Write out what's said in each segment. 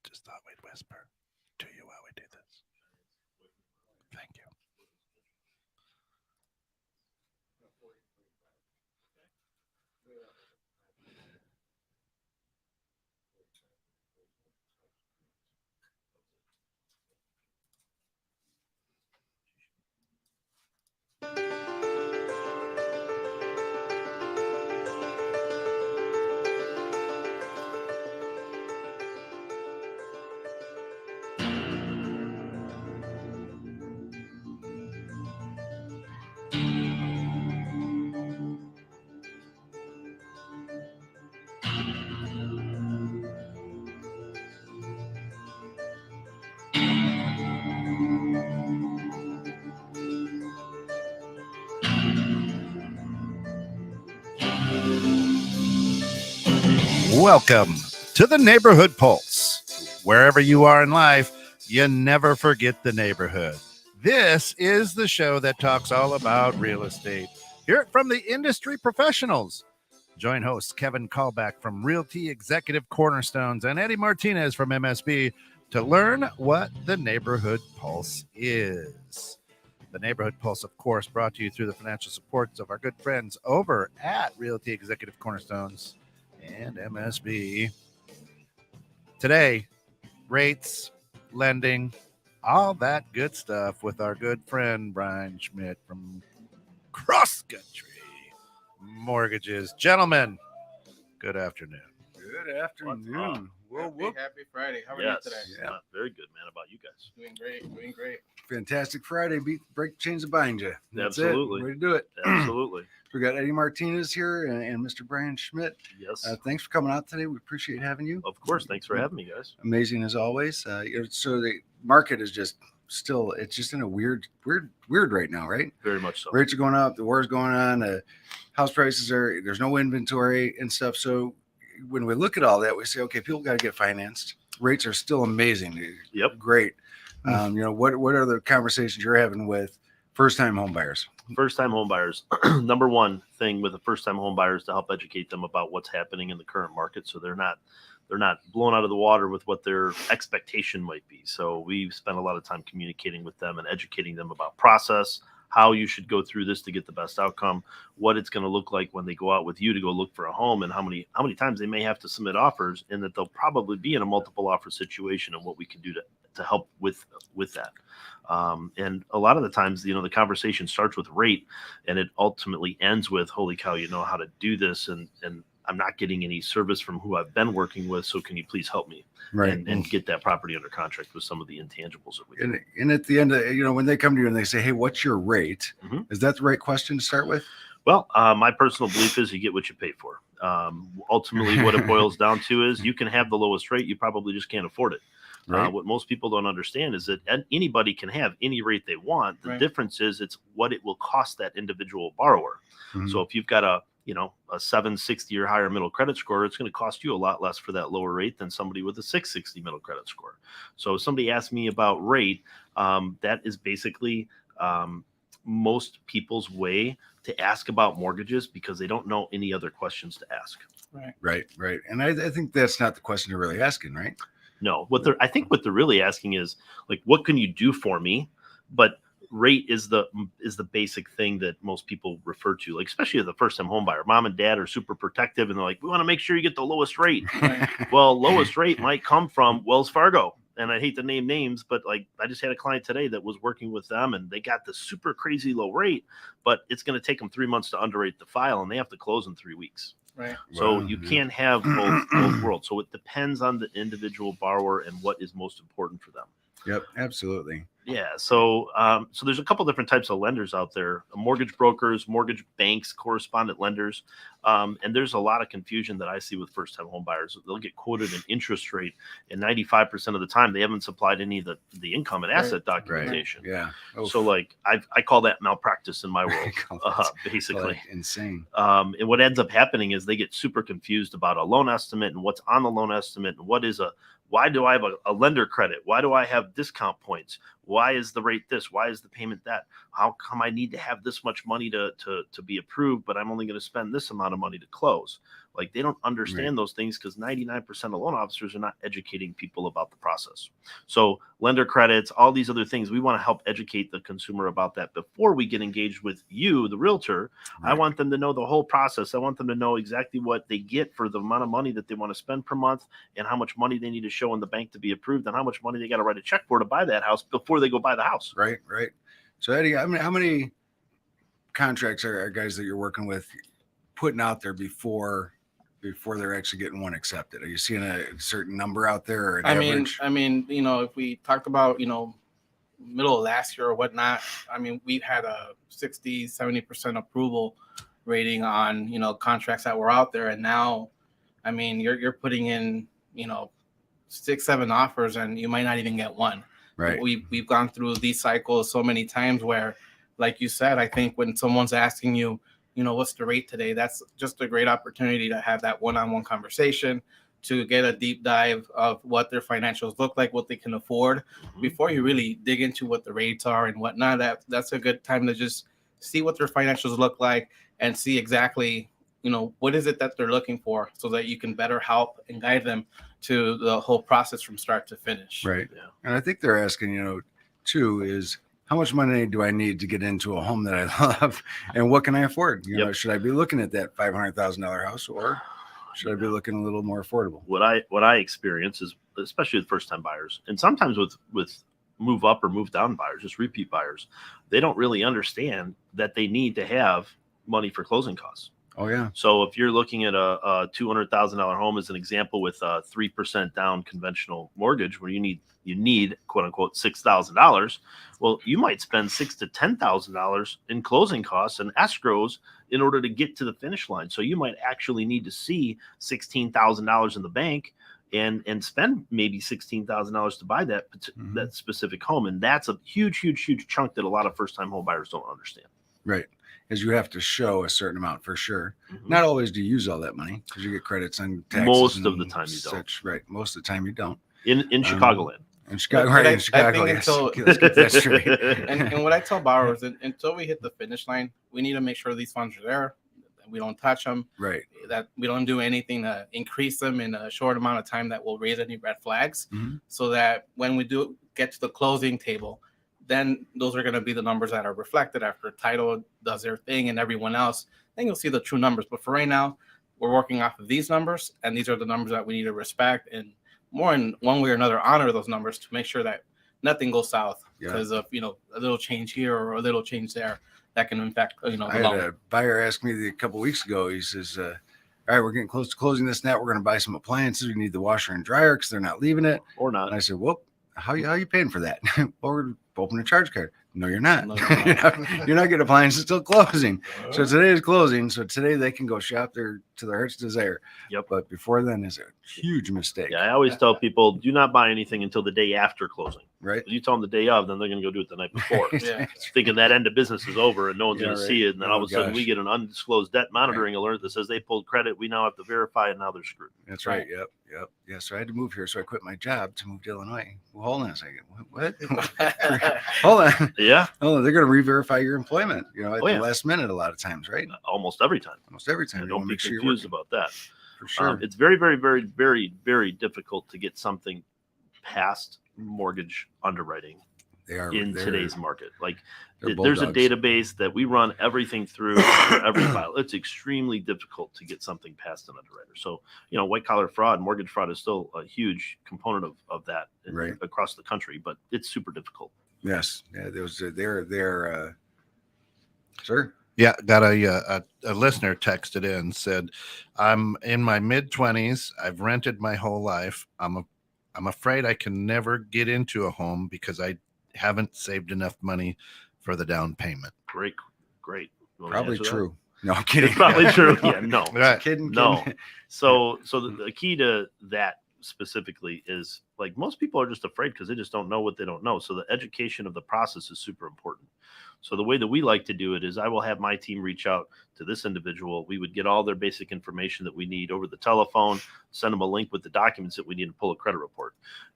just thought we'd whisper to you while we do this. Thank you. Welcome to the Neighborhood Pulse. Wherever you are in life, you never forget the neighborhood. This is the show that talks all about real estate. Hear it from the industry professionals. Join hosts Kevin Callback from Realty Executive Cornerstones and Eddie Martinez from MSB to learn what the Neighborhood Pulse is. The Neighborhood Pulse, of course, brought to you through the financial supports of our good friends over at Realty Executive Cornerstones and MSB. Today, rates, lending, all that good stuff with our good friend Bryan Schmidt from Cross Country Mortgages. Gentlemen, good afternoon. Good afternoon. Happy Friday. How are you today? Yeah. Very good, man. How about you guys? Doing great. Fantastic Friday. Break the chains of bind you. That's Absolutely. it. Way to do it. Absolutely. We got Eddie Martinez here and Mr. Bryan Schmidt. Yes. Thanks for coming out today. We appreciate having you. Of course. Thanks for having me, guys. Amazing as always. So the market is just still, it's just in a weird right now, right? Very much so. Rates are going up. The war's going on. House prices there's no inventory and stuff. So when we look at all that, we say, okay, people got to get financed. Rates are still amazing. Yep. Great. What are the conversations you're having with first-time home buyers? First-time home buyers. Number one thing with the first-time home buyers to help educate them about what's happening in the current market, so they're not blown out of the water with what their expectation might be. So we've spent a lot of time communicating with them and educating them about process, how you should go through this to get the best outcome, what it's going to look like when they go out with you to go look for a home, and how many times they may have to submit offers, and that they'll probably be in a multiple offer situation, and what we can do to help with that. And a lot of the times, the conversation starts with rate, and it ultimately ends with, holy cow, you know how to do this, and I'm not getting any service from who I've been working with, so can you please help me? Right. And get that property under contract with some of the intangibles that we do. And at the end, when they come to you and they say, hey, what's your rate? Mm-hmm. Is that the right question to start with? Well, my personal belief is you get what you pay for. Ultimately, what it boils down to is you can have the lowest rate. You probably just can't afford it. Right. What most people don't understand is that anybody can have any rate they want. The difference is it's what it will cost that individual borrower. Mm-hmm. So if you've got a 760 or higher middle credit score, it's going to cost you a lot less for that lower rate than somebody with a 660 middle credit score. So if somebody asked me about rate, that is basically most people's way to ask about mortgages because they don't know any other questions to ask. Right. And I think that's not the question they're really asking, right? No, I think what they're really asking is like, what can you do for me? But rate is the basic thing that most people refer to, like, especially as a first time home buyer. Mom and dad are super protective and they're like, we want to make sure you get the lowest rate. Well, lowest rate might come from Wells Fargo. And I hate to name names, but like I just had a client today that was working with them and they got the super crazy low rate, but it's going to take them 3 months to underwrite the file and they have to close in 3 weeks. Right. So you can't have both worlds. So it depends on the individual borrower and what is most important for them. Yep, absolutely. Yeah. So there's a couple different types of lenders out there: mortgage brokers, mortgage banks, correspondent lenders, and there's a lot of confusion that I see with first-time home buyers. They'll get quoted an interest rate, and 95% of the time they haven't supplied any of the income and asset documentation. Right. Yeah. So like I call that malpractice in my world, basically. Insane. And what ends up happening is they get super confused about a loan estimate and what's on the loan estimate and why do I have a lender credit? Why do I have discount points? Why is the rate this? Why is the payment that? How come I need to have this much money to be approved, but I'm only going to spend this amount of money to close? Like they don't understand those things because 99% of loan officers are not educating people about the process. So lender credits, all these other things, we want to help educate the consumer about that before we get engaged with you, the realtor. I want them to know the whole process. I want them to know exactly what they get for the amount of money that they want to spend per month and how much money they need to show in the bank to be approved and how much money they got to write a check for to buy that house before they go buy the house. Right. So Eddie, I mean, how many contracts are guys that you're working with putting out there before they're actually getting one accepted? Are you seeing a certain number out there or an average? I mean, if we talked about, middle of last year or whatnot, I mean, we've had a 60-70% approval rating on, contracts that were out there. And now, I mean, you're putting in, 6-7 offers and you might not even get one. Right. We've gone through these cycles so many times where, like you said, I think when someone's asking you, what's the rate today, that's just a great opportunity to have that one-on-one conversation, to get a deep dive of what their financials look like, what they can afford, before you really dig into what the rates are and whatnot. That's a good time to just see what their financials look like and see exactly, what is it that they're looking for, so that you can better help and guide them to the whole process from start to finish. Right. Yeah. And I think they're asking, too, is how much money do I need to get into a home that I love, and what can I afford? Should I be looking at that $500,000 house, or should I be looking a little more affordable? What I experience is, especially with first time buyers, and sometimes with move up or move down buyers, just repeat buyers, they don't really understand that they need to have money for closing costs. Oh yeah. So if you're looking at a $200,000 home as an example with a 3% down conventional mortgage, where you need quote unquote $6,000, well, you might spend $6,000 to $10,000 in closing costs and escrows in order to get to the finish line. So you might actually need to see $16,000 in the bank and spend maybe $16,000 to buy that specific home, and that's a huge chunk that a lot of first time home buyers don't understand. Right. As you have to show a certain amount for sure. Not always do you use all that money, because you get credits on taxes. Most of the time you don't. Right. Most of the time you don't. In Chicagoland. In Chicago, right? In Chicago, yes. Let's get that straight. And what I tell borrowers, until we hit the finish line, we need to make sure these funds are there. We don't touch them. Right. That we don't do anything to increase them in a short amount of time that will raise any red flags. So that when we do get to the closing table, then those are going to be the numbers that are reflected after title does their thing and everyone else. Then you'll see the true numbers. But for right now, we're working off of these numbers, and these are the numbers that we need to respect and more in one way or another honor those numbers to make sure that nothing goes south because of a little change here or a little change there that can affect I had a buyer ask me a couple of weeks ago. He says, "All right, we're getting close to closing this now. We're going to buy some appliances. We need the washer and dryer because they're not leaving it or not." And I said, "Well, how you paying for that?" "Well, we're opening a charge card." "No, you're not. No, you're not getting appliances till closing." So today is closing. So today they can go shop to their heart's desire. Yep. But before then is a huge mistake. Yeah, I always tell people, do not buy anything until the day after closing. Right. If you tell them the day of, then they're going to go do it the night before. Thinking that end of business is over and no one's going to see it. And then all of a sudden we get an undisclosed debt monitoring alert that says they pulled credit. We now have to verify and now they're screwed. That's right. Yep. Yeah. So I had to move here. So I quit my job to move to Illinois. Well, hold on a second. What? Hold on. Yeah. Oh, they're going to re-verify your employment, at the last minute a lot of times, right? Almost every time. Almost every time. Don't be confused about that. For sure. It's very, very, very, very, very difficult to get something past mortgage underwriting in today's market. Like there's a database that we run everything through for every file. It's extremely difficult to get something past an underwriter. So, white collar fraud, mortgage fraud is still a huge component of that across the country, but it's super difficult. Yes. Yeah. They're sir. Yeah, got a listener texted in, said, "I'm in my mid-20s. I've rented my whole life. I'm afraid I can never get into a home because I haven't saved enough money for the down payment." Great. Probably true. No, I'm kidding. It's probably true. Yeah, no. Right. Kidding. No. So the key to that specifically is, like, most people are just afraid because they just don't know what they don't know. So the education of the process is super important. So the way that we like to do it is I will have my team reach out to this individual. We would get all their basic information that we need over the telephone, send them a link with the documents that we need to pull a credit report.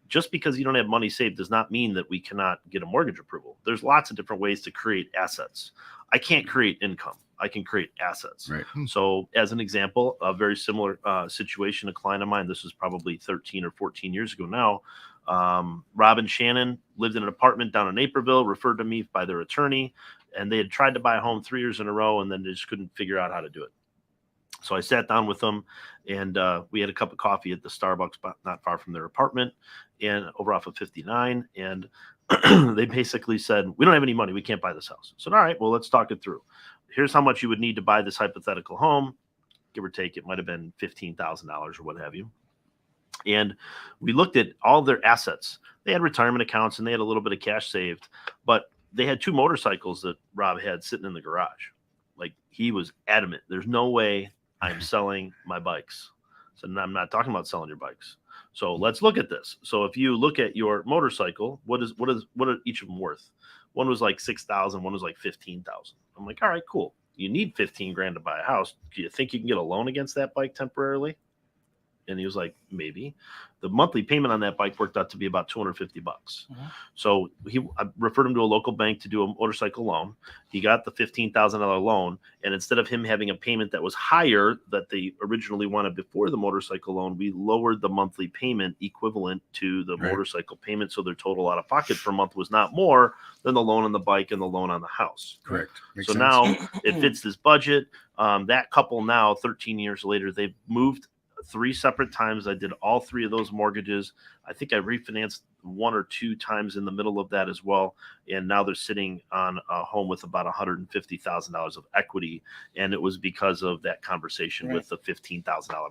Just because you don't have money saved does not mean that we cannot get a mortgage approval. There's lots of different ways to create assets. I can't create income. I can create assets. Right. So as an example, a very similar situation, a client of mine, this was probably 13 or 14 years ago now. Rob and Shannon lived in an apartment down in Naperville, referred to me by their attorney, and they had tried to buy a home 3 years in a row, and then they just couldn't figure out how to do it. So I sat down with them, and we had a cup of coffee at the Starbucks not far from their apartment and over off of 59. And they basically said, we don't have any money. We can't buy this house. So, all right, well, let's talk it through. Here's how much you would need to buy this hypothetical home. Give or take, it might have been $15,000 or what have you. And we looked at all their assets. They had retirement accounts and they had a little bit of cash saved, but they had 2 motorcycles that Rob had sitting in the garage. Like, he was adamant, there's no way I'm selling my bikes. So I'm not talking about selling your bikes. So let's look at this. So if you look at your motorcycle, what are each of them worth? One was like 6,000, one was like 15,000. I'm like, all right, cool. You need 15 grand to buy a house. Do you think you can get a loan against that bike temporarily? And he was like, maybe. The monthly payment on that bike worked out to be about $250. Mm-hmm. So I referred him to a local bank to do a motorcycle loan. He got the $15,000 loan. And instead of him having a payment that was higher that they originally wanted before the motorcycle loan, we lowered the monthly payment equivalent to the motorcycle payment. So their total out of pocket per month was not more than the loan on the bike and the loan on the house. Correct. Makes so sense. now it fits this budget. That couple now, 13 years later, they've moved 3 separate times. I did all 3 of those mortgages. I think I refinanced 1 or 2 times in the middle of that as well. And now they're sitting on a home with about $150,000 of equity. And it was because of that conversation with the $15,000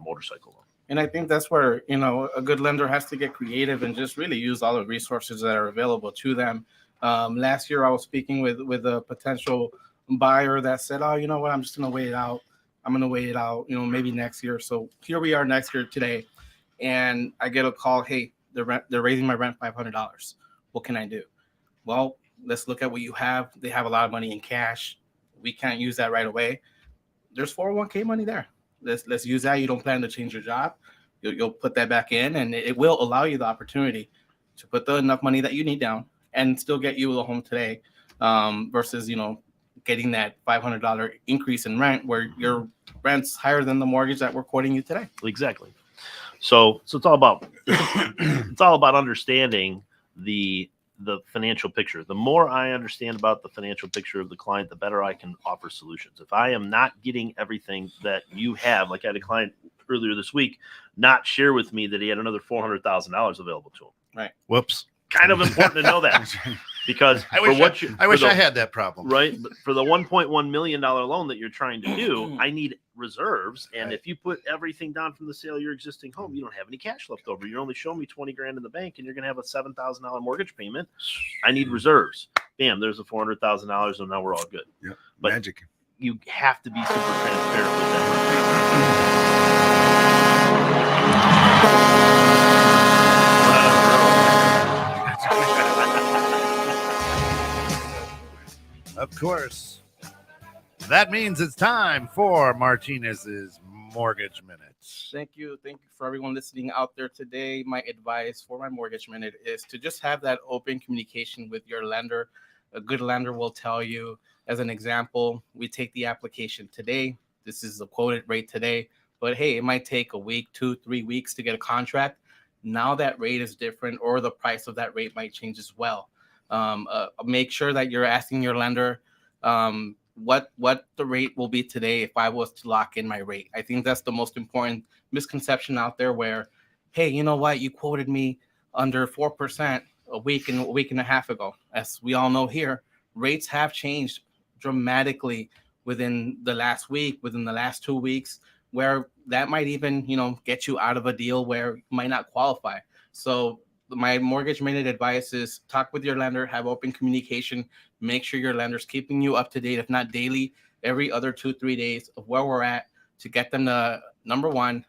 motorcycle loan. And I think that's where, a good lender has to get creative and just really use all the resources that are available to them. Last year, I was speaking with a potential buyer that said, oh, you know what, I'm just going to wait it out. I'm going to wait it out, maybe next year. So here we are next year today. And I get a call, hey, they're raising my rent $500. What can I do? Well, let's look at what you have. They have a lot of money in cash. We can't use that right away. There's 401k money there. Let's use that. You don't plan to change your job. You'll put that back in, and it will allow you the opportunity to put enough money that you need down and still get you a home today versus, getting that $500 increase in rent where your rent's higher than the mortgage that we're quoting you today. Exactly. So it's all about understanding the financial picture. The more I understand about the financial picture of the client, the better I can offer solutions. If I am not getting everything that you have, like I had a client earlier this week not share with me that he had another $400,000 available to him. Right. Whoops. Kind of important to know that. Because I wish I had that problem. Right. But for the $1.1 million loan that you're trying to do, I need reserves. And if you put everything down from the sale of your existing home, you don't have any cash left over. You're only showing me 20 grand in the bank and you're going to have a $7,000 mortgage payment. I need reserves. Bam, there's a $400,000 and now we're all good. Yep. But magic. You have to be super transparent with that. Of course. That means it's time for Martinez's Mortgage Minutes. Thank you for everyone listening out there today. My advice for my Mortgage Minute is to just have that open communication with your lender. A good lender will tell you, as an example, we take the application today. This is the quoted rate today. But hey, it might take a week, 2-3 weeks to get a contract. Now that rate is different, or the price of that rate might change as well. Make sure that you're asking your lender what the rate will be today if I was to lock in my rate. I think that's the most important misconception out there where, hey, you know what? You quoted me under 4% a week and a half ago. As we all know here, rates have changed dramatically within the last week, within the last 2 weeks, where that might even, get you out of a deal where you might not qualify. So my Mortgage Minute advice is talk with your lender, have open communication, make sure your lender's keeping you up to date, if not daily, every other 2-3 days of where we're at to get them to, number one,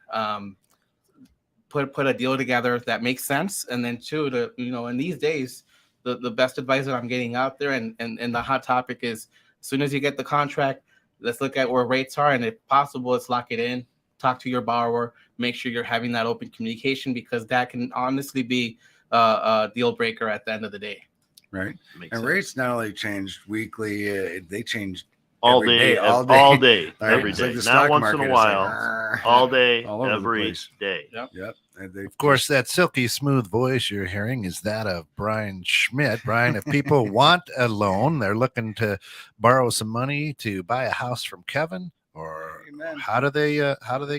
put a deal together that makes sense. And then 2, to, in these days, the best advice that I'm getting out there and the hot topic is as soon as you get the contract, let's look at where rates are. And if possible, let's lock it in, talk to your borrower, make sure you're having that open communication, because that can honestly be a deal breaker at the end of the day. Right. Makes And sense. rates not only changed weekly, they changed all Every day, day, all all day. day, Right, every it's like day, the not stock once in market, a it's like, while, all day, all over the every place. day. Yep. And they Of course, that silky smooth voice you're hearing is that of Bryan Schmidt. Brian, if people want a loan, they're looking to borrow some money to buy a house from Kevin, or Amen. how do they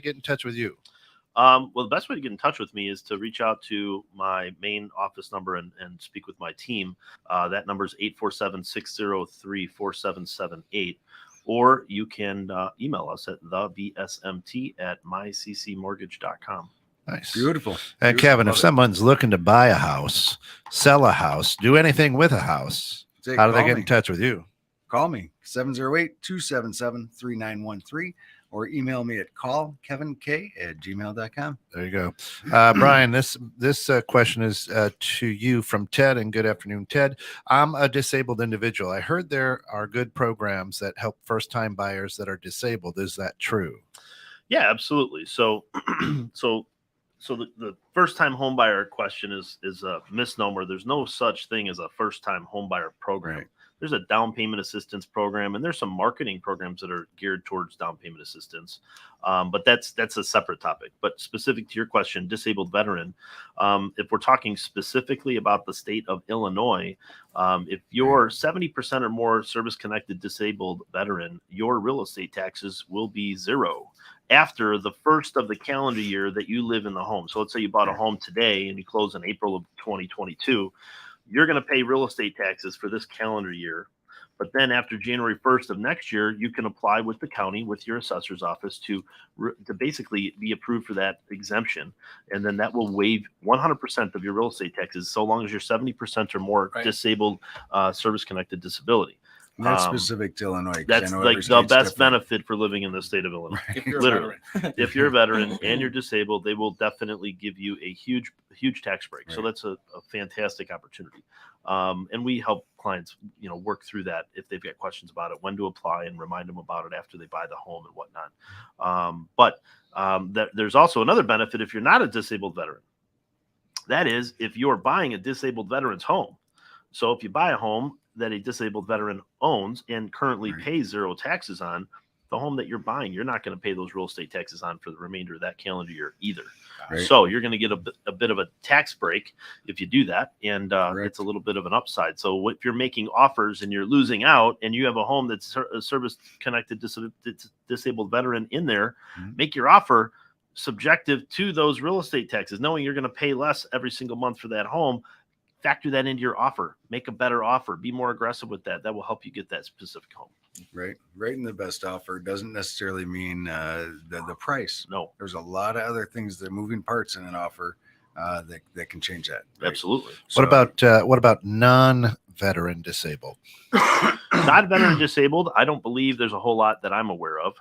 get in touch with you? Well, the best way to get in touch with me is to reach out to my main office number and speak with my team. That number is 847-603-4778. Or you can email us at thebsmt@myccmortgage.com. Nice. Beautiful. And Kevin, if Love it. someone's looking to buy a house, sell a house, do anything with a house, Say, how do they call get me. in touch with you? Call me 708-277-3913 or email me at callkevink@gmail.com. There you go. Brian, this question is to you from Ted, and good afternoon, Ted. I'm a disabled individual. I heard there are good programs that help first-time buyers that are disabled. Is that true? Yeah, absolutely. So, so the first time home buyer question is a misnomer. There's no such thing as a first time home buyer program. Right. There's a down payment assistance program, and there's some marketing programs that are geared towards down payment assistance. But that's a separate topic. But specific to your question, disabled veteran, if we're talking specifically about the state of Illinois, if you're 70% or more service connected disabled veteran, your real estate taxes will be zero after the first of the calendar year that you live in the home. So let's say you bought a home today and you close in April of 2022. You're going to pay real estate taxes for this calendar year. But then after January 1st of next year, you can apply with the county, with your assessor's office to basically be approved for that exemption. And then that will waive 100% of your real estate taxes so long as you're 70% or more disabled service-connected disability. And that's specific to Illinois. 'Cause That's I know like every the state's best different. benefit for living in the state of Illinois. If you're Literally. a veteran. If you're a veteran and you're disabled, they will definitely give you a huge tax break. So Right. that's a fantastic opportunity. And we help clients, work through that if they've got questions about it, when to apply, and remind them about it after they buy the home and whatnot. But there's also another benefit if you're not a disabled veteran. That is, if you're buying a disabled veteran's home. So if you buy a home that a disabled veteran owns and currently pays zero taxes on, the home that you're buying, you're not going to pay those real estate taxes on for the remainder of that calendar year either. Right. So you're going to get a bit of a tax break if you do that, and it's a little bit of an upside. So if you're making offers and you're losing out, and you have a home that's a service-connected disabled veteran in there, make your offer subjective to those real estate taxes, knowing you're going to pay less every single month for that home. Factor that into your offer. Make a better offer. Be more aggressive with that. That will help you get that specific home. Right. Rating the best offer doesn't necessarily mean the price. No. There's a lot of other things that are moving parts in an offer that can change that. Right? Absolutely. So, what about non-veteran disabled? Non-veteran disabled, I don't believe there's a whole lot that I'm aware of.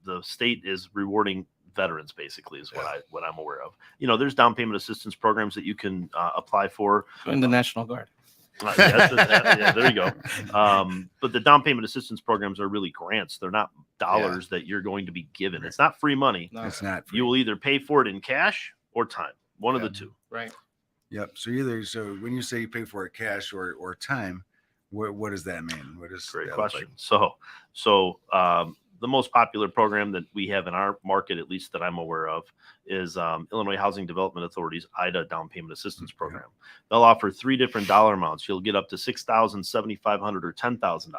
The state is rewarding veterans, basically, is what I'm aware of. There's down payment assistance programs that you can apply for. In the National Guard. Yeah, there you go. But the down payment assistance programs are really grants. They're not dollars that you're going to be given. It's not free money. No. It's not free. You will either pay for it in cash or time. One of the two. Right. Yep. So when you say you pay for it cash or time, what does that mean? What is Great that question. Like? So the most popular program that we have in our market, at least that I'm aware of, is Illinois Housing Development Authority's IDA Down Payment Assistance Program. They'll offer 3 different dollar amounts. You'll get up to $6,000, $7,500, or $10,000.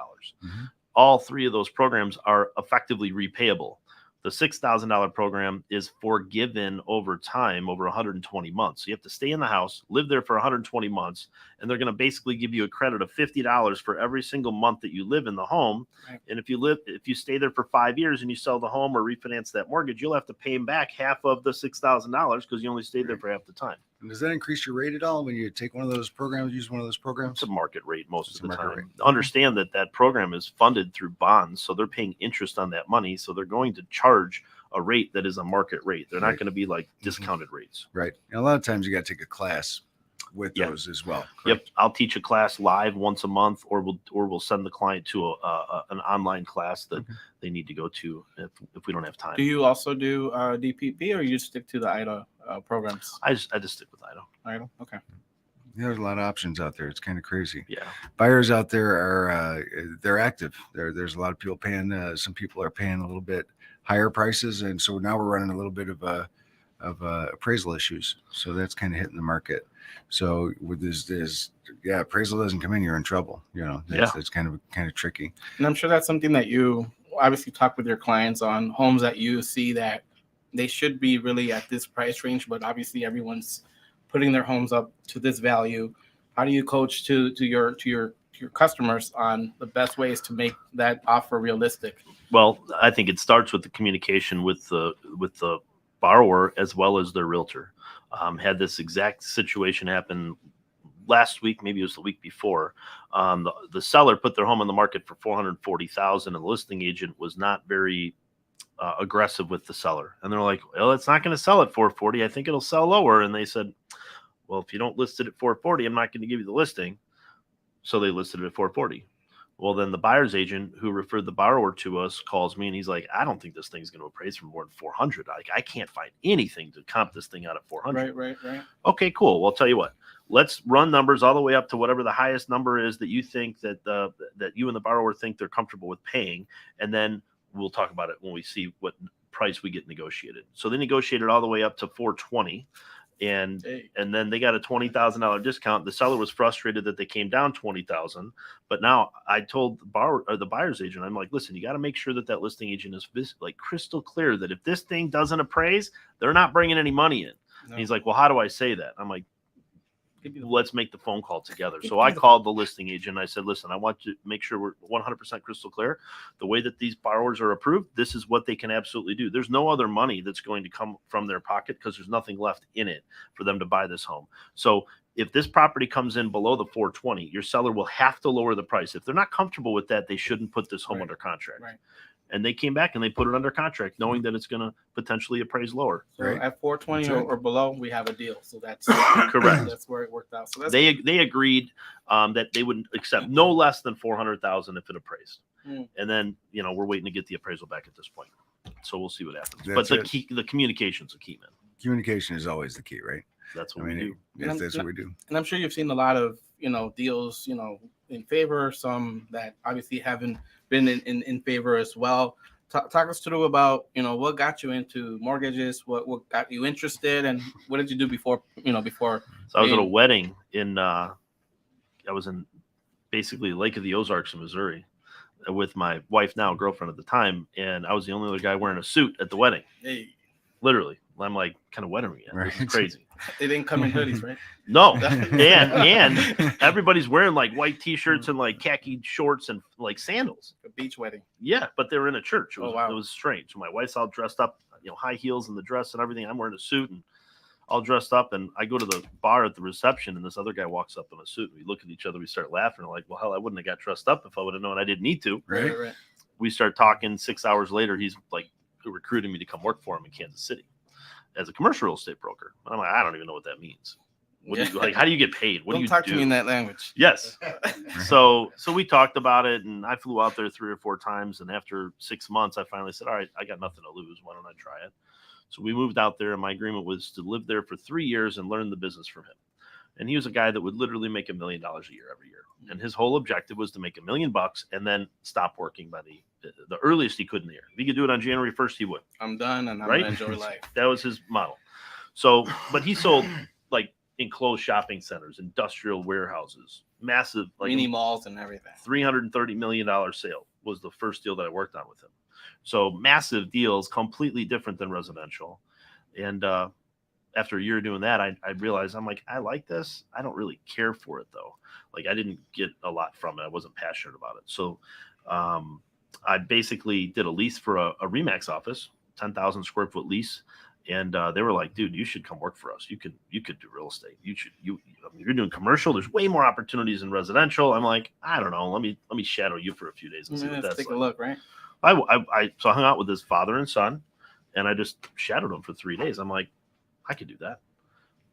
All 3 of those programs are effectively repayable. The $6,000 program is forgiven over time, over 120 months. So you have to stay in the house, live there for 120 months, and they're going to basically give you a credit of $50 for every single month that you live in the home. Right. And if you stay there for 5 years and you sell the home or refinance that mortgage, you'll have to pay them back half of the $6,000 because you only stayed there for half the time. And does that increase your rate at all when you take one of those programs, use one of those programs? It's a market rate most of the time. Understand that program is funded through bonds, so they're paying interest on that money. So they're going to charge a rate that is a market rate. They're not going to be like discounted rates. Right. And a lot of times you got to take a class with those as well. Correct? Yep. I'll teach a class live once a month, or we'll send the client to an online class that they need to go to if we don't have time. Do you also do DPP, or you stick to the IDA programs? I just stick with IDA. IDA, okay. There's a lot of options out there. It's kind of crazy. Yeah. Buyers out there are they're active. There's a lot of people paying. Some people are paying a little bit higher prices, and so now we're running a little bit of appraisal issues. So that's kind of hitting the market. So with this, appraisal doesn't come in, you're in trouble. That's kind of tricky. And I'm sure that's something that you obviously talk with your clients on, homes that you see that they should be really at this price range, but obviously everyone's putting their homes up to this value. How do you coach to your customers on the best ways to make that offer realistic? Well, I think it starts with the communication with the borrower as well as their realtor. Had this exact situation happen last week, maybe it was the week before. The seller put their home on the market for $440,000, and the listing agent was not very aggressive with the seller. And they're like, well, it's not going to sell at $440. I think it'll sell lower. And they said, well, if you don't list it at $440, I'm not going to give you the listing. So they listed it at $440. Well, then the buyer's agent who referred the borrower to us calls me and he's like, I don't think this thing's going to appraise for more than $400. Like, I can't find anything to comp this thing out at $400. Right. Okay, cool. Well, I'll tell you what. Let's run numbers all the way up to whatever the highest number is that you think that you and the borrower think they're comfortable with paying, and then we'll talk about it when we see what price we get negotiated. So they negotiated all the way up to $420. And then they got a $20,000 discount. The seller was frustrated that they came down $20,000. But now I told the borrower or the buyer's agent, I'm like, listen, you got to make sure that listing agent is like crystal clear that if this thing doesn't appraise, they're not bringing any money in. No. And he's like, well, how do I say that? I'm like, let's make the phone call together. So I called the listing agent. I said, listen, I want to make sure we're 100% crystal clear. The way that these borrowers are approved, this is what they can absolutely do. There's no other money that's going to come from their pocket because there's nothing left in it for them to buy this home. So if this property comes in below the 420, your seller will have to lower the price. If they're not comfortable with that, they shouldn't put this home under contract. Right. And they came back and they put it under contract, knowing that it's going to potentially appraise lower. So at 420 or below, we have a deal. So that's correct. That's where it worked out. So that's they agreed that they would accept no less than $400,000 if it appraised. And then we're waiting to get the appraisal back at this point. So we'll see what happens. But the communication's a key, man. Communication is always the key, right? That's what we do. That's what we do. And I'm sure you've seen a lot of deals in favor, some that obviously haven't been in favor as well. Talk us through about what got you into mortgages, what got you interested, and what did you do before. So I was at a wedding I was in basically Lake of the Ozarks in Missouri with my wife, now girlfriend at the time, and I was the only other guy wearing a suit at the wedding. Hey. Literally, I'm like, kind of wedding again. Right. This is crazy. They didn't come in hoodies, right? No, and everybody's wearing like white T-shirts and like khaki shorts and like sandals. A beach wedding. Yeah, but they were in a church. It was was strange. So my wife's all dressed up, high heels and the dress and everything. I'm wearing a suit and all dressed up, and I go to the bar at the reception, and this other guy walks up in a suit. We look at each other, we start laughing. We're like, well, hell, I wouldn't have got dressed up if I would have known I didn't need to. Right. We start talking. 6 hours later, he's like recruiting me to come work for him in Kansas City as a commercial real estate broker. And I'm like, I don't even know what that means. What do you, how do you get paid? What do you talk to me in that language? Yes. So we talked about it, and I flew out there 3 or 4 times. And after 6 months, I finally said, all right, I got nothing to lose. Why don't I try it? So we moved out there, and my agreement was to live there for 3 years and learn the business from him. And he was a guy that would literally make $1 million a year every year. And his whole objective was to make $1 million and then stop working by the earliest he could in the year. If he could do it on January 1st, he would. I'm done, and I'm going to enjoy life. That was his model. So, but he sold like enclosed shopping centers, industrial warehouses, massive, like mini malls and everything. $330 million sale was the first deal that I worked on with him. So massive deals, completely different than residential. And after a year doing that, I realized, I'm like, I like this. I don't really care for it though. Like, I didn't get a lot from it. I wasn't passionate about it. So I basically did a lease for a Remax office, 10,000 square foot lease. And they were like, dude, you should come work for us. You could do real estate. You're doing commercial. There's way more opportunities in residential. I'm like, I don't know. Let me shadow you for a few days and see what that's take like. A look, right? So I hung out with his father and son, and I just shadowed him for 3 days. I'm like, I could do that.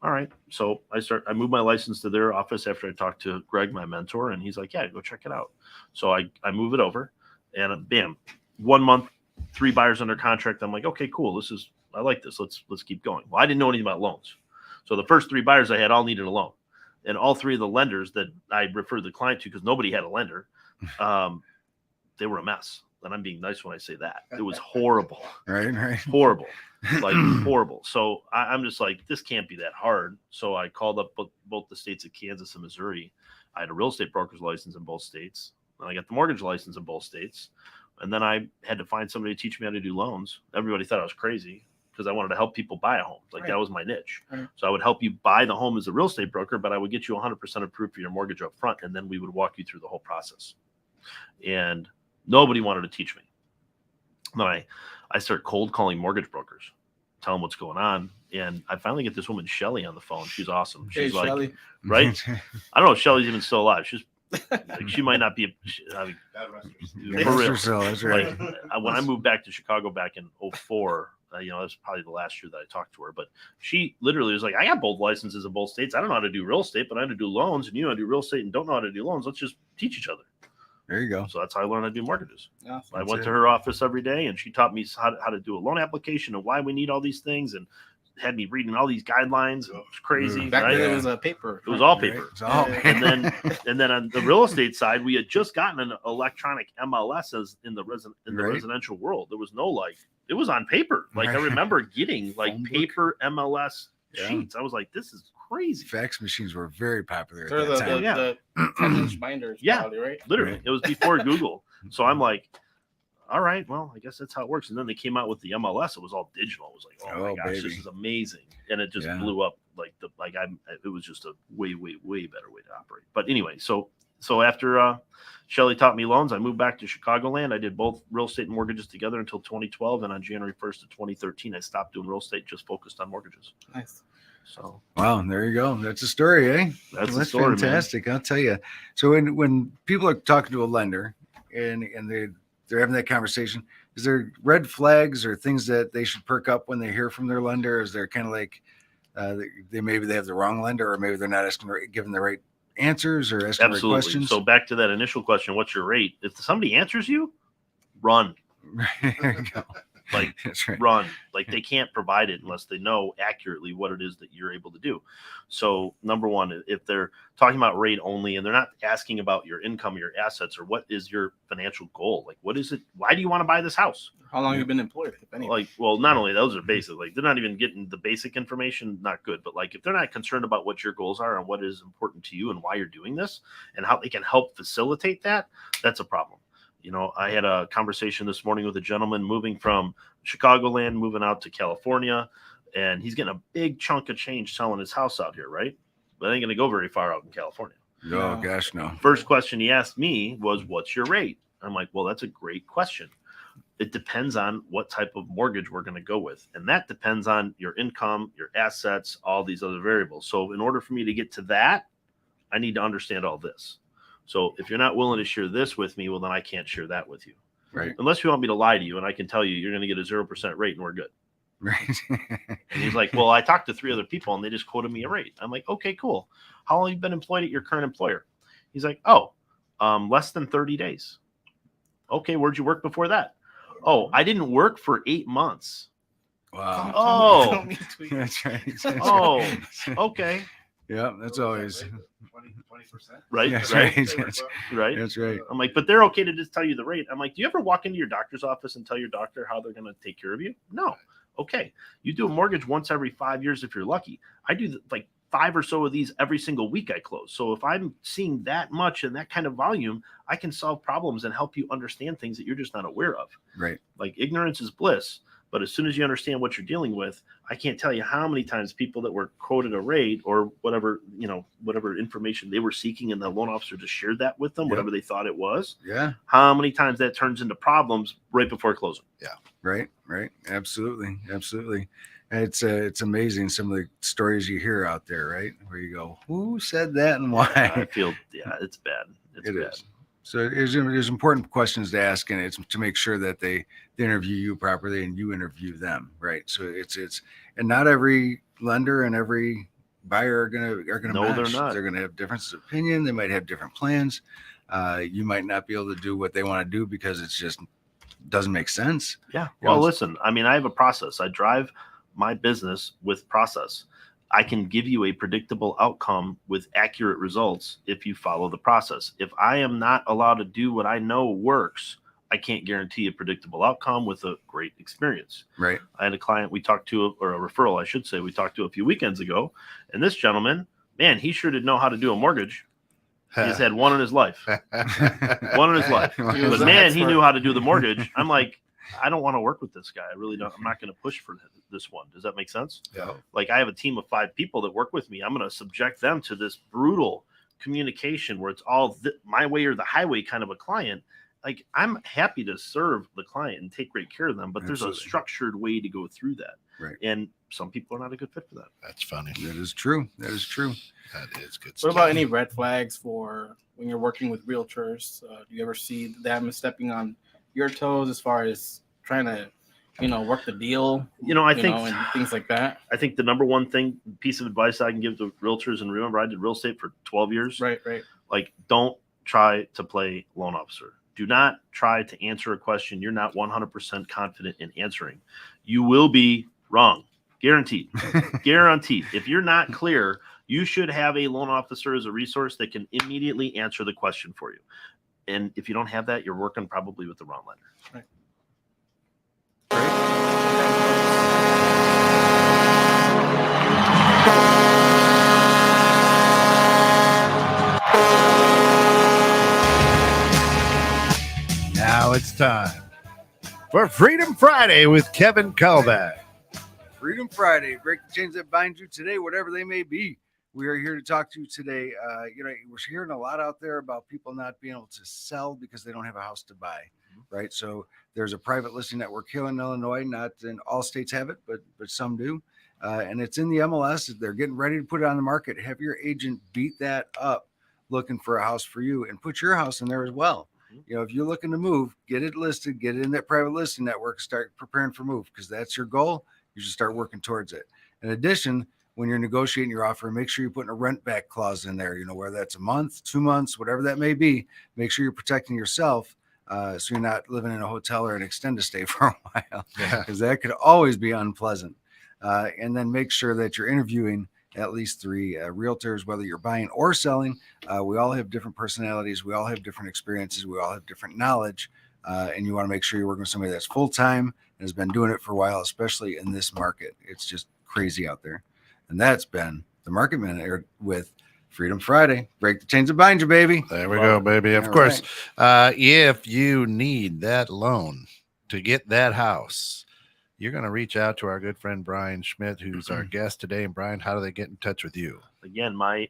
All right. So I moved my license to their office after I talked to Greg, my mentor, and he's like, yeah, go check it out. So I move it over, and bam, 1 month, 3 buyers under contract. I'm like, okay, cool. I like this. Let's keep going. Well, I didn't know anything about loans. So the first 3 buyers I had all needed a loan. And all three of the lenders that I referred the client to, because nobody had a lender, they were a mess. And I'm being nice when I say that. It was horrible. Right. Horrible. Like horrible. So I'm just like, this can't be that hard. So I called up both the states of Kansas and Missouri. I had a real estate broker's license in both states. And I got the mortgage license in both states. And then I had to find somebody to teach me how to do loans. Everybody thought I was crazy because I wanted to help people buy a home. Like that was my niche. Right. So I would help you buy the home as a real estate broker, but I would get you 100% approved for your mortgage up front. And then we would walk you through the whole process. And nobody wanted to teach me. Then I start cold calling mortgage brokers, tell them what's going on. And I finally get this woman, Shelly, on the phone. She's awesome. She's like, Shelly. right? I don't know if Shelly's even still alive. She's like, she might not be. I mean, for real. That's right. Like, when I moved back to Chicago back in 2004, that was probably the last year that I talked to her. But she literally was like, I got both licenses in both states. I don't know how to do real estate, but I know how to do loans. And you know how to do real estate and don't know how to do loans. Let's just teach each other. There you go. So that's how I learned how to do mortgages. Yeah, I went to her office every day and she taught me how to do a loan application and why we need all these things and had me reading all these guidelines. It was crazy. Back Right? then it was a paper. It was all paper. It's all And then on the real estate side, we had just gotten an electronic MLS in the residential world. There was no it was on paper. Like I remember getting paper MLS sheets. I was like, this is crazy. Fax machines were very popular They're at that time. the 10-inch binders, probably, right? Literally. Right. It was before Google. So I'm like, all right, well, I guess that's how it works. And then they came out with the MLS. It was all digital. It was like, oh my gosh, baby. this is amazing. And it just blew up. It was just a way, way, way better way to operate. But anyway, so after Shelly taught me loans, I moved back to Chicagoland. I did both real estate and mortgages together until 2012. And on January 1st of 2013, I stopped doing real estate, just focused on mortgages. Nice. So wow, there you go. That's a story, eh? That's the story, fantastic. Man. I'll tell you. So when people are talking to a lender and they're having that conversation, is there red flags or things that they should perk up when they hear from their lender? Is there kind of like maybe they have the wrong lender, or maybe they're not giving the right answers or asking the right questions? So back to that initial question, what's your rate? If somebody answers you, run. There you go. Like that's right. Run. Like they can't provide it unless they know accurately what it is that you're able to do. So number one, if they're talking about rate only and they're not asking about your income, your assets, or what is your financial goal? Like what is it? Why do you want to buy this house? How long have you been employed, if anything? Like, well, not only those are basic, like they're not even getting the basic information, not good. But like if they're not concerned about what your goals are and what is important to you and why you're doing this and how they can help facilitate that, that's a problem. I had a conversation this morning with a gentleman moving from Chicagoland, moving out to California, and he's getting a big chunk of change selling his house out here, right? But it ain't going to go very far out in California. No, gosh, no. First question he asked me was, what's your rate? I'm like, well, that's a great question. It depends on what type of mortgage we're going to go with. And that depends on your income, your assets, all these other variables. So in order for me to get to that, I need to understand all this. So if you're not willing to share this with me, well, then I can't share that with you. Right. Unless you want me to lie to you and I can tell you you're going to get a 0% rate and we're good. Right. And he's like, well, I talked to 3 other people and they just quoted me a rate. I'm like, okay, cool. How long have you been employed at your current employer? He's like, less than 30 days. Okay, where'd you work before that? Oh, I didn't work for 8 months. Wow. Oh. That's right. Oh, okay. Yeah, that's always 20%. Right, That's right, right. right. That's right. I'm like, but they're okay to just tell you the rate. I'm like, do you ever walk into your doctor's office and tell your doctor how they're going to take care of you? No. Okay. You do a mortgage once every 5 years if you're lucky. I do like 5 or so of these every single week I close. So if I'm seeing that much and that kind of volume, I can solve problems and help you understand things that you're just not aware of. Right. Like ignorance is bliss. But as soon as you understand what you're dealing with, I can't tell you how many times people that were quoted a rate or whatever information they were seeking and the loan officer just shared that with them, whatever they thought it was. Yeah. How many times that turns into problems right before closing. Yeah. Right. Absolutely. It's amazing some of the stories you hear out there, right? Where you go, who said that and why? I feel, it's bad. It is. So there's important questions to ask, and it's to make sure that they interview you properly and you interview them, right? So it's and not every lender and every buyer are gonna No, match. they're not. They're gonna have differences of opinion. They might have different plans. You might not be able to do what they want to do because it's just doesn't make sense. Yeah. Well, listen, I mean, I have a process. I drive my business with process. I can give you a predictable outcome with accurate results if you follow the process. If I am not allowed to do what I know works, I can't guarantee a predictable outcome with a great experience. Right. I had a client we talked to, or a referral, I should say, we talked to a few weekends ago. And this gentleman, man, he sure did know how to do a mortgage. He's had one in his life. One in his life. But man, he knew how to do the mortgage. I'm like, I don't want to work with this guy. I really don't. I'm not going to push for this one. Does that make sense? Yeah. Like, I have a team of 5 people that work with me. I'm going to subject them to this brutal communication where it's all my way or the highway kind of a client. Like, I'm happy to serve the client and take great care of them, but there's a structured way to go through that. Right. And some people are not a good fit for that. That's funny. That is true. That is true. That is good What stuff. about any red flags for when you're working with realtors? Do you ever see them stepping on your toes as far as trying to, work the deal? I think and things like that. I think the number one piece of advice I can give to realtors, and remember, I did real estate for 12 years. Right. Like, don't try to play loan officer. Do not try to answer a question you're not 100% confident in answering. You will be wrong. Guaranteed. Guaranteed. If you're not clear, you should have a loan officer as a resource that can immediately answer the question for you. And if you don't have that, you're working probably with the wrong lender. Right. Now it's time for Freedom Friday with Kevin Kalbach. Freedom Friday. Break the chains that bind you today, whatever they may be. We are here to talk to you today. We're hearing a lot out there about people not being able to sell because they don't have a house to buy, right? So there's a private listing network here in Illinois. Not in all states have it, but some do. And it's in the MLS. They're getting ready to put it on the market. Have your agent beat that up looking for a house for you and put your house in there as well. If you're looking to move, get it listed, get it in that private listing network, start preparing for move because that's your goal. You should start working towards it. In addition, when you're negotiating your offer, make sure you're putting a rent back clause in there, whether that's a month, 2 months, whatever that may be. Make sure you're protecting yourself so you're not living in a hotel or an extended stay for a while because that could always be unpleasant. And then make sure that you're interviewing at least 3 realtors, whether you're buying or selling. We all have different personalities. We all have different experiences. We all have different knowledge. And you want to make sure you're working with somebody that's full-time and has been doing it for a while, especially in this market. It's just crazy out there. And that's been the Market Minute with Freedom Friday. Break the chains that bind you, baby. There we go, baby. Of course, if you need that loan to get that house, you're going to reach out to our good friend Bryan Schmidt, who's our guest today. And Bryan, how do they get in touch with you? Again, my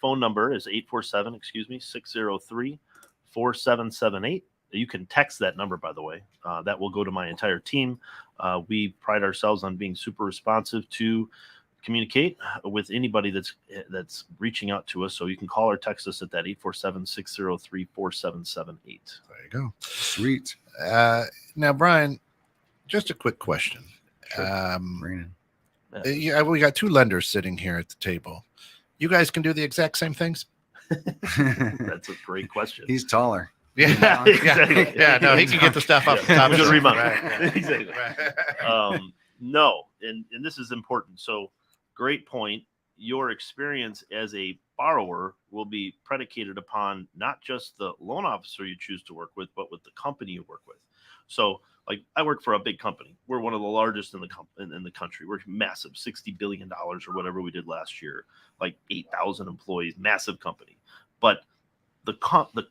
phone number is 603-477-8. You can text that number, by the way. That will go to my entire team. We pride ourselves on being super responsive to communicate with anybody that's reaching out to us. So you can call or text us at that 847-603-4778. There you go. Sweet. Now, Bryan, just a quick question. Sure. We got 2 lenders sitting here at the table. You guys can do the exact same things? That's a great question. He's taller. Yeah, exactly. No, he can get the stuff off the top. Good reminder. Right. Exactly. No, and this is important. So, great point. Your experience as a borrower will be predicated upon not just the loan officer you choose to work with, but with the company you work with. So, like, I work for a big company. We're one of the largest in the country. We're massive, $60 billion or whatever we did last year, like 8,000 employees, massive company. But the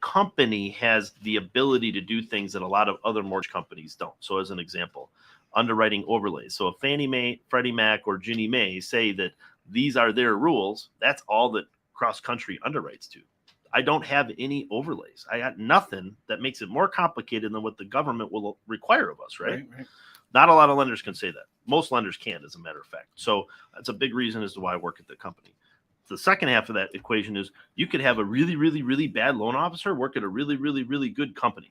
company has the ability to do things that a lot of other mortgage companies don't. So as an example, underwriting overlays. So if Fannie Mae, Freddie Mac, or Ginnie Mae say that these are their rules, that's all that cross-country underwrites to. I don't have any overlays. I got nothing that makes it more complicated than what the government will require of us, right? Not a lot of lenders can say that. Most lenders can't, as a matter of fact. So that's a big reason as to why I work at the company. The second half of that equation is you could have a really, really, really bad loan officer work at a really, really, really good company.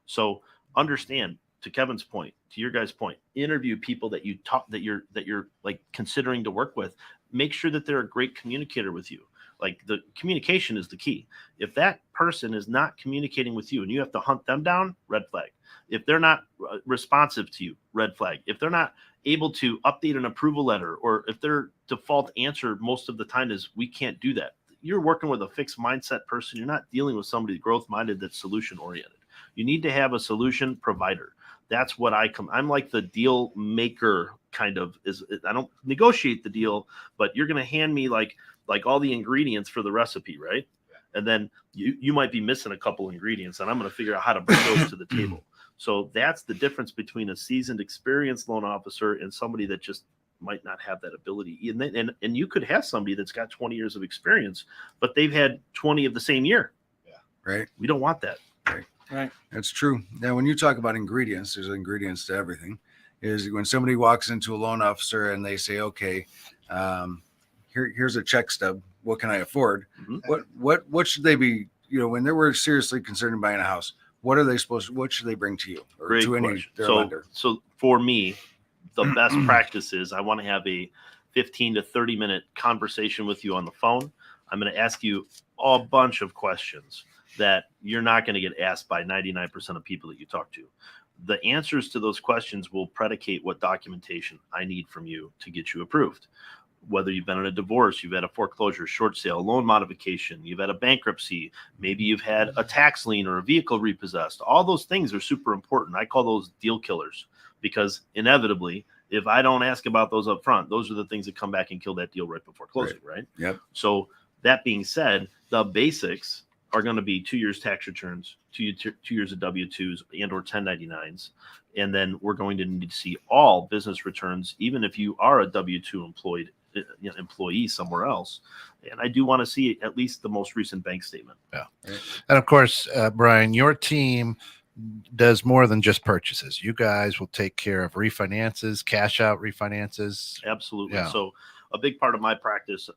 So understand, to Kevin's point, to your guys' point, interview people that you're like considering to work with. make sure that they're a great communicator with you. Like, the communication is the key. If that person is not communicating with you and you have to hunt them down, red flag. If they're not responsive to you, red flag. If they're not able to update an approval letter, or if their default answer most of the time is we can't do that, you're working with a fixed mindset person. You're not dealing with somebody growth minded that's solution oriented. You need to have a solution provider. That's what I'm like the deal maker kind of. I don't negotiate the deal, but you're going to hand me like all the ingredients for the recipe, right? And then you might be missing a couple ingredients, and I'm going to figure out how to bring those to the table. So that's the difference between a seasoned, experienced loan officer and somebody that just might not have that ability. And you could have somebody that's got 20 years of experience, but they've had 20 of the same year. Yeah. Right. We don't want that. Right. That's true. Now, when you talk about ingredients, there's ingredients to everything. Is when somebody walks into a loan officer and they say, okay, here's a check stub. What can I afford? Mm-hmm. What should they be, when they were seriously concerned in buying a house, what should they bring to you or Great to their lender? So for me, the best practice is I want to have a 15 to 30 minute conversation with you on the phone. I'm going to ask you a bunch of questions that you're not going to get asked by 99% of people that you talk to. The answers to those questions will predicate what documentation I need from you to get you approved. Whether you've been in a divorce, you've had a foreclosure, short sale, loan modification, you've had a bankruptcy, maybe you've had a tax lien or a vehicle repossessed. All those things are super important. I call those deal killers, because inevitably, if I don't ask about those up front, those are the things that come back and kill that deal right before closing, right? Yep. So that being said, the basics are going to be 2 years tax returns, 2 years of W-2s and or 1099s. And then we're going to need to see all business returns, even if you are a W-2 employee somewhere else. And I do want to see at least the most recent bank statement. Yeah. And of course, Bryan, your team does more than just purchases. You guys will take care of refinances, cash out refinances. Absolutely. Yeah. So a big part of my practice,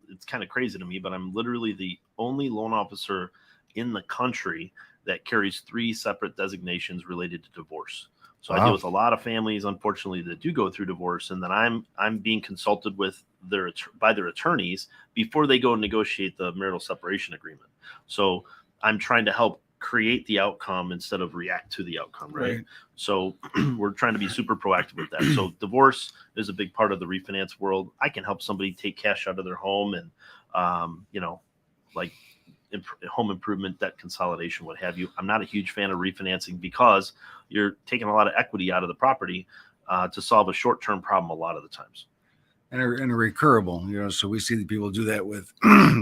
it's kind of crazy to me, but I'm literally the only loan officer in the country that carries 3 separate designations related to divorce. So I deal with a lot of families, unfortunately, that do go through divorce, and then I'm being consulted with by their attorneys before they go and negotiate the marital separation agreement. So I'm trying to help create the outcome instead of react to the outcome, right? So we're trying to be super proactive with that. So divorce is a big part of the refinance world. I can help somebody take cash out of their home and, like home improvement, debt consolidation, what have you. I'm not a huge fan of refinancing because you're taking a lot of equity out of the property to solve a short-term problem a lot of the times. And a recurable, so we see the people do that with,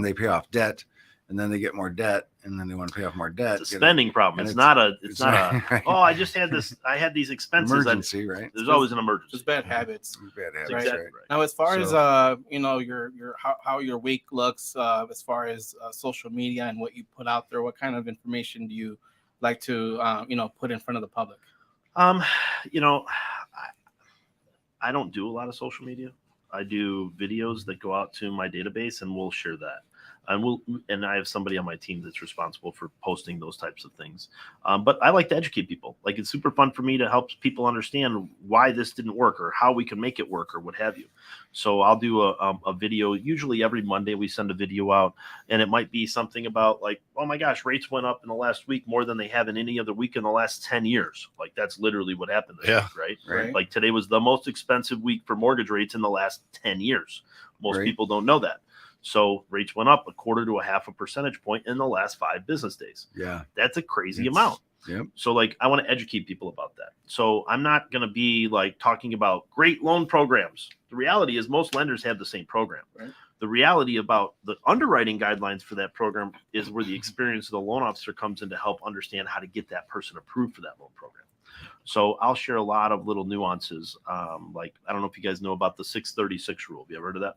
they pay off debt and then they get more debt and then they want to pay off more debt. It's a spending problem. It's not a, right. Oh, I just had this, I had these expenses. Emergency, right? There's always an emergency. It's bad habits. Bad habits, right? Exactly right. Now, as far as your how your week looks, as far as social media and what you put out there, what kind of information do you like to put in front of the public? I don't do a lot of social media. I do videos that go out to my database, and we'll share that. And I have somebody on my team that's responsible for posting those types of things. But I like to educate people. Like, it's super fun for me to help people understand why this didn't work or how we can make it work or what have you. So I'll do a video. Usually every Monday we send a video out, and it might be something about like, oh my gosh, rates went up in the last week more than they have in any other week in the last 10 years. Like, that's literally what happened this week, right? Like, today was the most expensive week for mortgage rates in the last 10 years. Most people don't know that. So rates went up 1/4 to 1/2 percentage point in the last 5 business days. Yeah. That's a crazy amount. Yep. So like, I want to educate people about that. So I'm not going to be like talking about great loan programs. The reality is most lenders have the same program. Right. The reality about the underwriting guidelines for that program is where the experience of the loan officer comes in to help understand how to get that person approved for that loan program. So I'll share a lot of little nuances. Like, I don't know if you guys know about the 636 rule. Have you ever heard of that?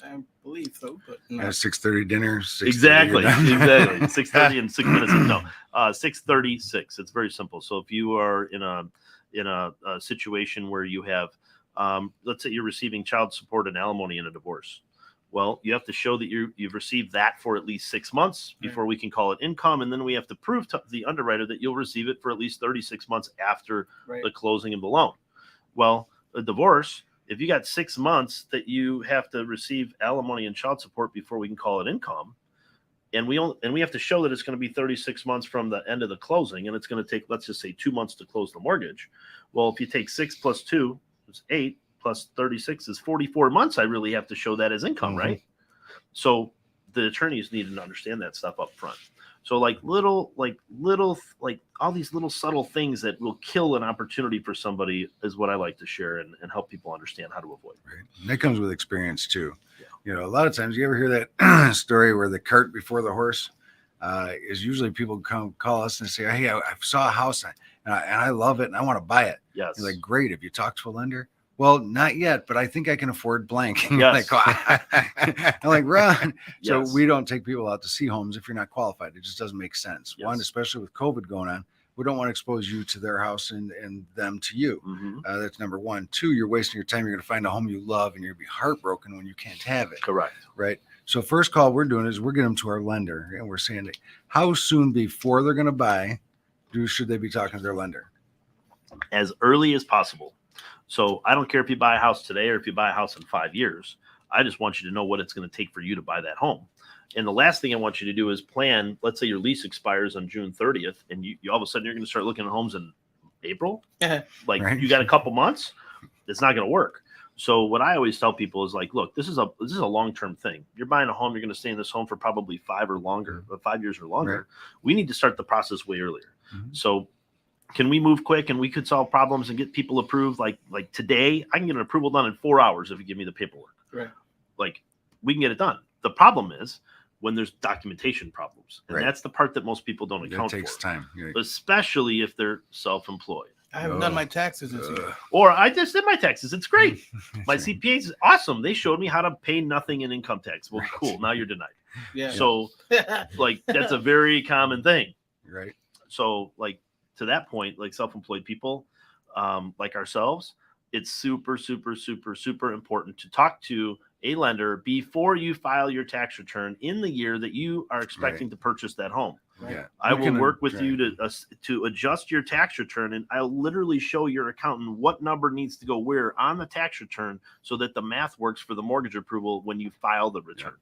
I believe so, but no. 6:30 dinner. 6:30 Exactly. 6:30 and 6 minutes. No, 6:36. It's very simple. So if you are in a situation where you have, let's say you're receiving child support and alimony in a divorce. Well, you have to show that you've received that for at least 6 months before we can call it income. And then we have to prove to the underwriter that you'll receive it for at least 36 months after the closing of the loan. Well, a divorce, if you got 6 months that you have to receive alimony and child support before we can call it income, and we have to show that it's going to be 36 months from the end of the closing, and it's going to take, let's just say, 2 months to close the mortgage. Well, if you take 6 plus 2, it's 8 plus 36 is 44 months. I really have to show that as income, right? So the attorneys need to understand that stuff up front. So like all these little subtle things that will kill an opportunity for somebody is what I like to share and help people understand how to avoid. Right. And that comes with experience too. Yeah. You know, a lot of times you ever hear that story where the cart before the horse is usually people call us and say, hey, I saw a house and I love it and I want to buy it. Yes. You're like, great. Have you talked to a lender? Well, not yet, but I think I can afford blank. And Yes. you're like, I'm like, run. So Yes. we don't take people out to see homes if you're not qualified. It just doesn't make sense. Yes. One, especially with COVID going on, we don't want to expose you to their house and them to you. Mm-hmm. That's number one. Two, you're wasting your time. You're going to find a home you love and you're going to be heartbroken when you can't have it. Correct. Right. So first call we're doing is we're getting them to our lender and we're saying, how soon before they're going to buy should they be talking to their lender? As early as possible. So I don't care if you buy a house today or if you buy a house in 5 years. I just want you to know what it's going to take for you to buy that home. And the last thing I want you to do is plan. Let's say your lease expires on June 30th, and you all of a sudden you're going to start looking at homes in April. Like Right. you got a couple months. It's not going to work. So what I always tell people is like, look, this is a long-term thing. You're buying a home. You're going to stay in this home for probably 5 years or longer. Right. We need to start the process way earlier. Mm-hmm. So can we move quick and we could solve problems and get people approved? Like today, I can get an approval done in 4 hours if you give me the paperwork. Right. Like we can get it done. The problem is when there's documentation problems. And Right. that's the part that most people don't That account takes for. time. Especially if they're self-employed. I haven't done my taxes this year. Or I just did my taxes. It's great. My CPA is awesome. They showed me how to pay nothing in income tax. Well, cool. Now you're denied. Yeah. So like that's a very common thing. Right. So like to that point, like self-employed people like ourselves, it's super, super, super, super important to talk to a lender before you file your tax return in the year that you are expecting to purchase that home. Yeah. I will work with you to adjust your tax return, and I'll literally show your accountant what number needs to go where on the tax return so that the math works for the mortgage approval when you file the return.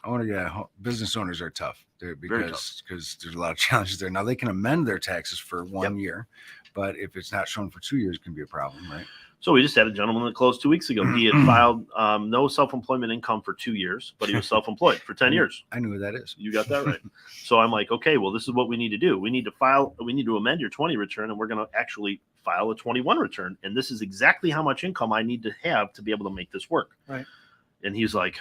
I want to business owners are tough Very because there's a lot of challenges there. Now they can amend their taxes for 1 year, but if it's not shown for 2 years, it can be a problem, right? So we just had a gentleman that closed 2 weeks ago. He had filed no self-employment income for 2 years, but he was self-employed for 10 years. I knew who that is. You got that right. So I'm like, okay, well, this is what we need to do. We need to amend your 20 return, and we're going to actually file a 21 return. And this is exactly how much income I need to have to be able to make this work. Right. And he's like,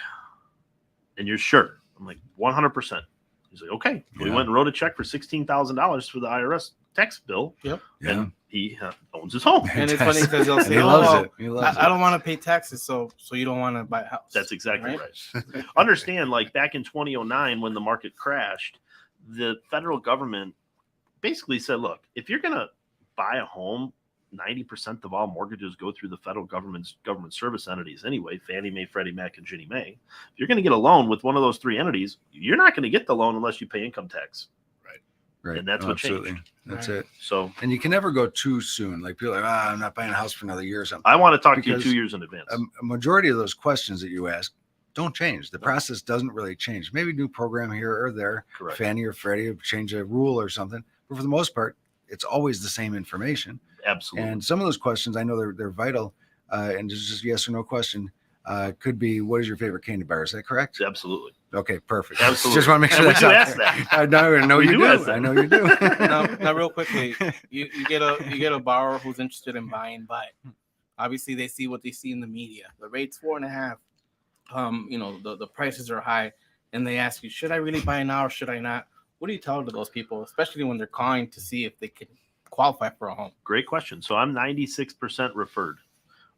and you're sure? I'm like, 100%. He's like, okay. We Yeah. went and wrote a check for $16,000 for the IRS tax bill. Yep. Yeah. And he owns his home. And it's funny because they'll And say, he loves it. He loves I don't want to pay taxes, so you don't want to buy a house. That's exactly Right? right. Understand, like back in 2009 when the market crashed, the federal government basically said, look, if you're going to buy a home, 90% of all mortgages go through the federal government service entities anyway, Fannie Mae, Freddie Mac, and Ginnie Mae. If you're going to get a loan with one of those three entities, you're not going to get the loan unless you pay income tax. Right. And that's what changed. That's Right. it. So And you can never go too soon. Like people are like, I'm not buying a house for another year or something. I want to talk to you Because 2 years in advance. A majority of those questions that you ask don't change. The process doesn't really change. Maybe new program here or there, Correct. Fannie or Freddie change a rule or something. But for the most part, it's always the same information. Absolutely. And some of those questions, I know they're vital. And just yes or no question could be, what is your favorite candy bar? Is that correct? Absolutely. Okay, perfect. Absolutely. Just want to make sure And we that's do out ask there. that. I know We you do do. ask that. I know you do. now, real quickly, you get a borrower who's interested in buying, but obviously they see what they see in the media. The rate's 4.5. The prices are high, and they ask you, should I really buy now or should I not? What do you tell to those people, especially when they're calling to see if they can qualify for a home? Great question. So I'm 96% referred.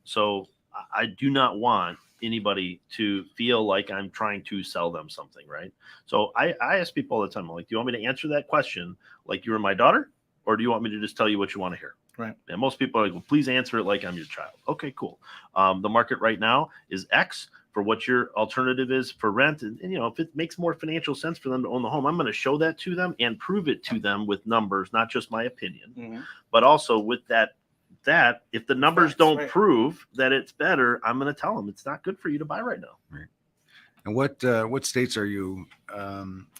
So I do not want anybody to feel like I'm trying to sell them something, right? So I ask people all the time, I'm like, do you want me to answer that question like you were my daughter? Or do you want me to just tell you what you want to hear? Right. And most people are like, well, please answer it like I'm your child. Okay, cool. The market right now is X for what your alternative is for rent. And if it makes more financial sense for them to own the home, I'm going to show that to them and prove it to them with numbers, not just my opinion, Mm-hmm. but also with that that, if the numbers That's don't right. prove that it's better, I'm going to tell them it's not good for you to buy right now. And what states are you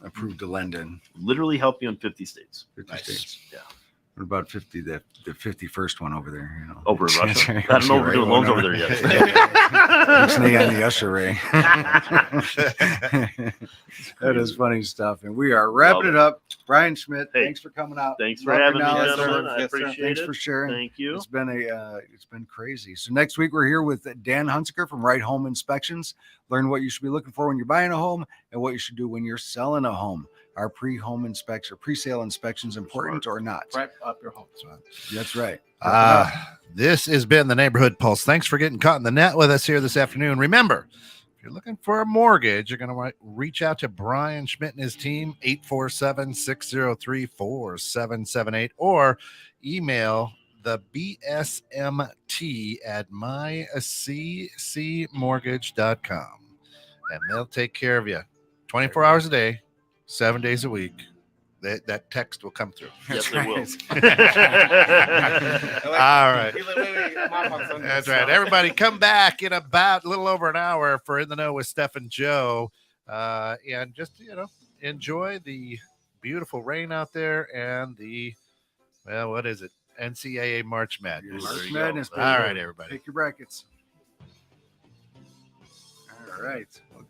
approved to lend in? Literally help you in 50 states. 50 Nice. states. Yeah. What about 50? The 51st one over there. You know, Over in Russia. Right, I don't know if we're right, doing loans over whatever. there yet. Ixnay on the usher, Ray. That is funny stuff. And we are wrapping it up. Bryan Schmidt, Hey, thanks for coming out. Thanks for Love your having me, knowledge, gentlemen. sir. I Yes, sir. appreciate Thanks it. for sharing. Thank you. It's been crazy. So next week we're here with Dan Hunsaker from Right Home Inspections. Learn what you should be looking for when you're buying a home and what you should do when you're selling a home. Are pre-home inspection, pre-sale inspections important or not? Prep up your home. That's right. This has been the Neighborhood Pulse. Thanks for getting caught in the net with us here this afternoon. Remember, if you're looking for a mortgage, you're going to reach out to Bryan Schmidt and his team, 847-603-4778, or email the BSMT at myccmortgage.com. And they'll take care of you 24 hours a day, 7 days a week. That text will come through. Yes, it will. All right. That's That's right. Everybody come back in about a little over an hour for In the Know with Steph and Joe. And just, enjoy the beautiful rain out there and what is it? NCAA March Madness. March There you go. Madness, All baby. right, everybody. Pick your brackets. All right.